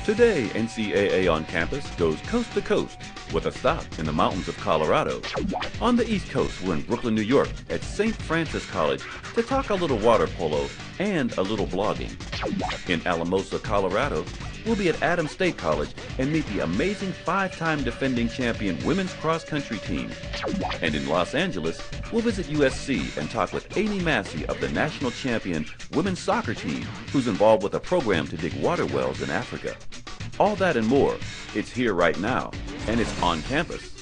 Today, NCAA On Campus goes coast to coast with a stop in the mountains of Colorado. On the East Coast, we're in Brooklyn, New York at St. Francis College to talk a little water polo and a little blogging. In Alamosa, Colorado, we'll be at Adams State College and meet the amazing 5-time defending champion women's cross-country team. And in Los Angeles, we'll visit USC and talk with Amy Massey of the national champion women's soccer team, who's involved with a program to dig water wells in Africa. All that and more, it's here right now, and it's on campus.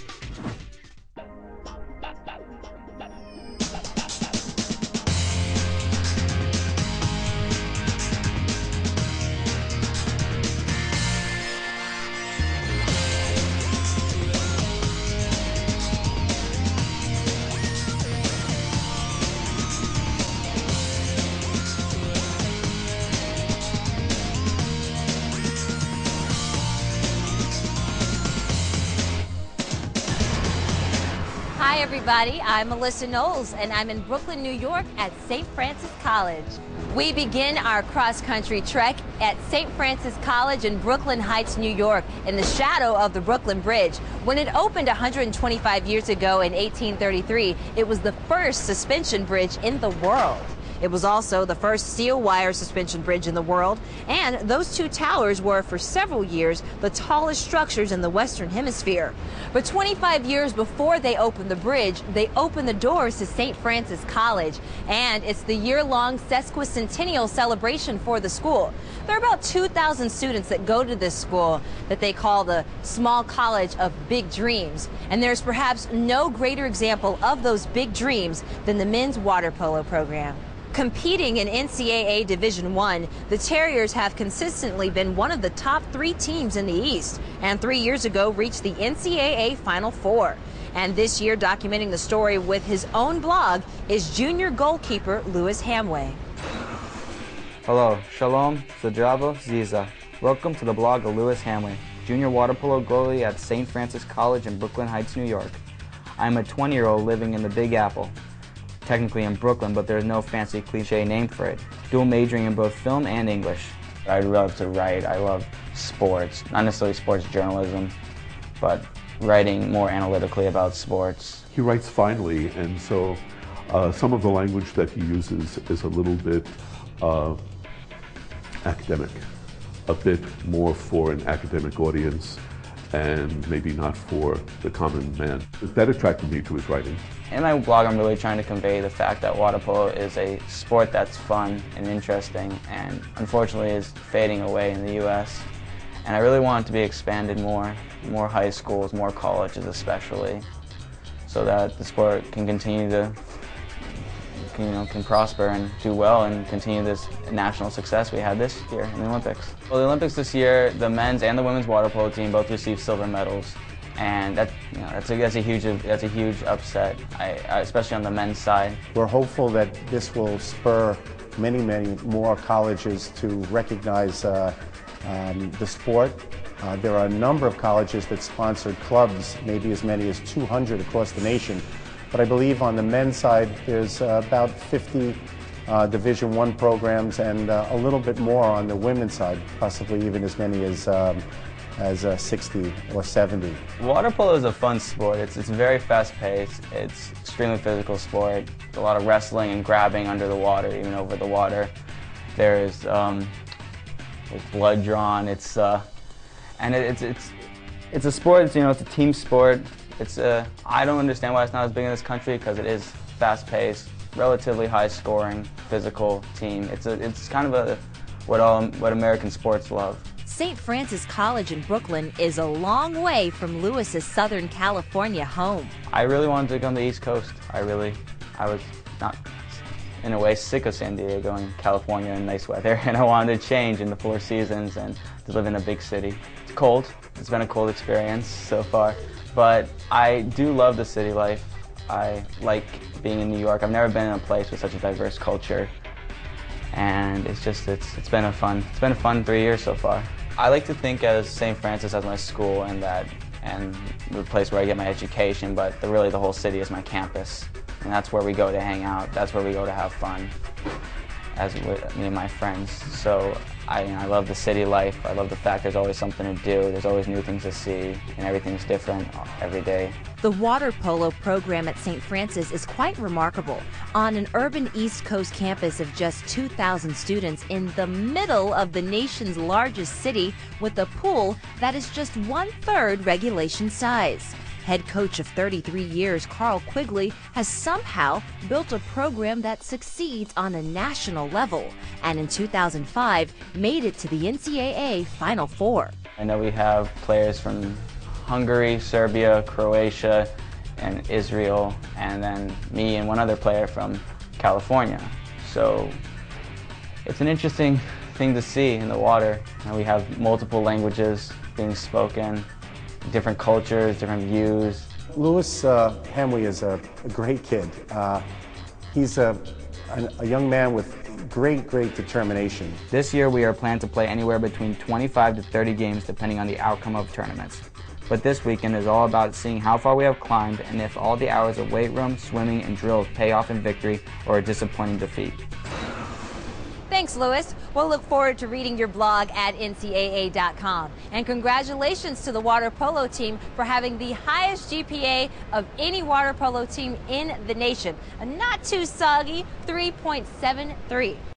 Hi everybody, I'm Melissa Knowles and I'm in Brooklyn, New York at St. Francis College. We begin our cross-country trek at St. Francis College in Brooklyn Heights, New York, in the shadow of the Brooklyn Bridge. When it opened 125 years ago in 1833, it was the first suspension bridge in the world. It was also the first steel wire suspension bridge in the world, and those two towers were for several years the tallest structures in the Western Hemisphere. But 25 years before they opened the bridge, they opened the doors to St. Francis College, and it's the year-long sesquicentennial celebration for the school. There are about 2,000 students that go to this school that they call the Small College of Big Dreams, and there's perhaps no greater example of those big dreams than the men's water polo program. Competing in NCAA Division I, the Terriers have consistently been one of the top 3 teams in the East, and 3 years ago reached the NCAA Final Four. And this year, documenting the story with his own blog, is junior goalkeeper Lewis Hamwey. Hello, Shalom, Sajava, Ziza. Welcome to the blog of Lewis Hamwey, junior water polo goalie at St. Francis College in Brooklyn Heights, New York. I'm a 20-year-old living in the Big Apple. Technically in Brooklyn, but there's no fancy cliche name for it. Dual majoring in both film and English. I love to write. I love sports, not necessarily sports journalism, but writing more analytically about sports. He writes finely, and so some of the language that he uses is a little bit academic, a bit more for an academic audience, and maybe not for the common man. That attracted me to his writing. In my blog, I'm really trying to convey the fact that water polo is a sport that's fun and interesting, and unfortunately is fading away in the U.S. And I really want it to be expanded more high schools, more colleges especially, so that the sport can continue to, can prosper and do well and continue this national success we had this year in the Olympics. Well, the Olympics this year, the men's and the women's water polo team both received silver medals, and that's a huge upset, especially on the men's side. We're hopeful that this will spur many more colleges to recognize the sport. There are a number of colleges that sponsored clubs, maybe as many as 200 across the nation. But I believe on the men's side, there's about 50 Division I programs and a little bit more on the women's side, possibly even as many as 60 or 70. Water polo is a fun sport. It's very fast-paced. It's extremely physical sport. A lot of wrestling and grabbing under the water, even over the water. There's blood drawn. It's a sport. It's a team sport. I don't understand why it's not as big in this country, because it is fast-paced, relatively high-scoring, physical team. It's kind of what American sports love. St. Francis College in Brooklyn is a long way from Lewis's Southern California home. I really wanted to come to the East Coast. I was not, in a way, sick of San Diego and California and nice weather, and I wanted to change in the 4 seasons and to live in a big city. It's cold. It's been a cold experience so far, but I do love the city life. I like being in New York. I've never been in a place with such a diverse culture, and it's been a fun 3 years so far. I like to think as St. Francis as my school and the place where I get my education, but really the whole city is my campus, and that's where we go to hang out. That's where we go to have fun, as with me and my friends. So I love the city life. I love the fact there's always something to do. There's always new things to see, and everything's different every day. The water polo program at St. Francis is quite remarkable. On an urban East Coast campus of just 2,000 students in the middle of the nation's largest city with a pool that is just 1/3 regulation size. Head coach of 33 years, Carl Quigley, has somehow built a program that succeeds on a national level, and in 2005 made it to the NCAA Final Four. I know we have players from Hungary, Serbia, Croatia, and Israel, and then me and one other player from California. So it's an interesting thing to see in the water. And we have multiple languages being spoken, different cultures, different views. Louis Hamwey is a great kid. He's a young man with great determination. This year we are planned to play anywhere between 25 to 30 games depending on the outcome of tournaments. But this weekend is all about seeing how far we have climbed and if all the hours of weight room, swimming, and drills pay off in victory or a disappointing defeat. Thanks, Louis. We'll look forward to reading your blog at ncaa.com. And congratulations to the water polo team for having the highest GPA of any water polo team in the nation. A not too soggy 3.73.